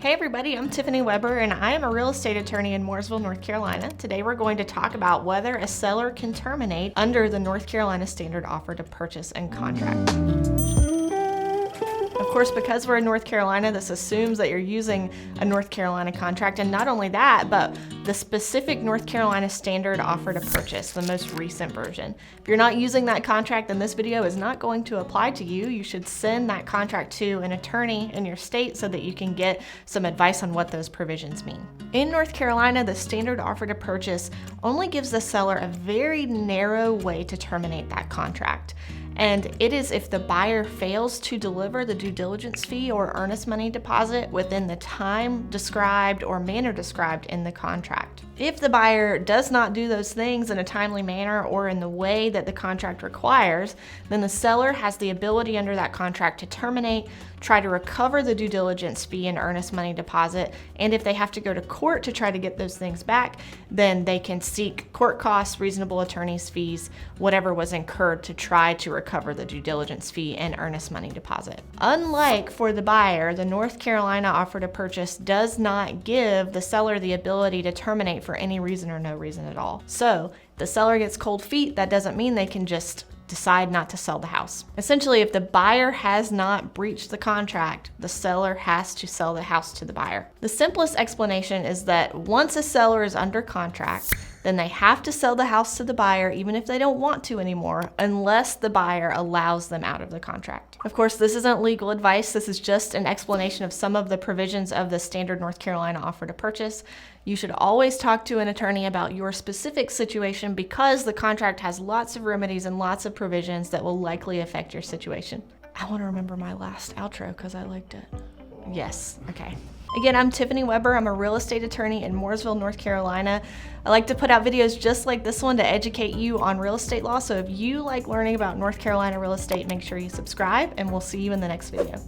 Hey everybody, I'm Tiffany Weber and I am a real estate attorney in Mooresville, North Carolina. Today we're going to talk about whether a seller can terminate under the North Carolina Standard Offer to Purchase and Contract. Of course, because we're in North Carolina, this assumes that you're using a North Carolina contract, and not only that, but the specific North Carolina Standard Offer to Purchase, the most recent version. If you're not using that contract, then this video is not going to apply to you. You should send that contract to an attorney in your state so that you can get some advice on what those provisions mean. In North Carolina, the Standard Offer to Purchase only gives the seller a very narrow way to terminate that contract. And it is if the buyer fails to deliver the due diligence fee or earnest money deposit within the time described or manner described in the contract. If the buyer does not do those things in a timely manner or in the way that the contract requires, then the seller has the ability under that contract to terminate, try to recover the due diligence fee and earnest money deposit, and if they have to go to court to try to get those things back, then they can seek court costs, reasonable attorney's fees, whatever was incurred to try to recover the due diligence fee and earnest money deposit. Unlike for the buyer, the North Carolina Offer to Purchase does not give the seller the ability to terminate for any reason or no reason at all. So if the seller gets cold feet, that doesn't mean they can just decide not to sell the house. Essentially, if the buyer has not breached the contract, the seller has to sell the house to the buyer. The simplest explanation is that once a seller is under contract, then they have to sell the house to the buyer even if they don't want to anymore, unless the buyer allows them out of the contract. Of course, this isn't legal advice. This is just an explanation of some of the provisions of the standard North Carolina Offer to Purchase. You should always talk to an attorney about your specific situation because the contract has lots of remedies and lots of provisions that will likely affect your situation. I want to remember my last outro because I liked it. Yes, okay. Again, I'm Tiffany Weber. I'm a real estate attorney in Mooresville, North Carolina. I like to put out videos just like this one to educate you on real estate law. So if you like learning about North Carolina real estate, make sure you subscribe and we'll see you in the next video.